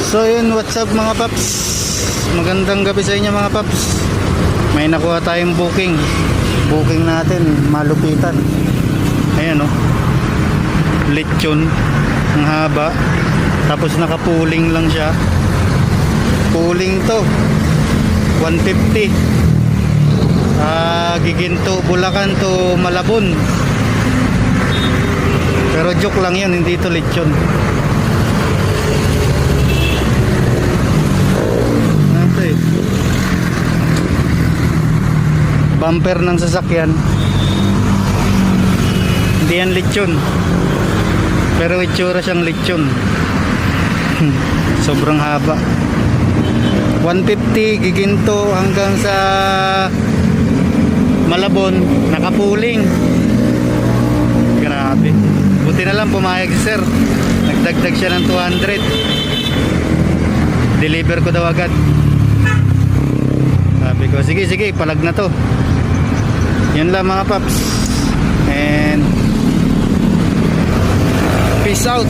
So yun, what's up mga paps? Magandang gabi sa inyo mga paps. May nakuha tayong booking. Booking natin, malupitan. Ayan oh, lechon. Ang haba. Tapos nakapuling lang siya. Puling to 150. Giginto, Bulacan to Malabon. Pero joke lang yun, hindi to lechon. Bumper ng sasakyan. Hindi yan lechon, pero itsura siyang lechon. Sobrang haba. 150 giginto hanggang sa Malabon, nakapuling. Grabe. Buti na lang pumayag si sir. Nagdagdag siya ng 200. Deliver ko daw agad. Sabi ko, sige, palag na to. Yun lang mga paps. And peace out.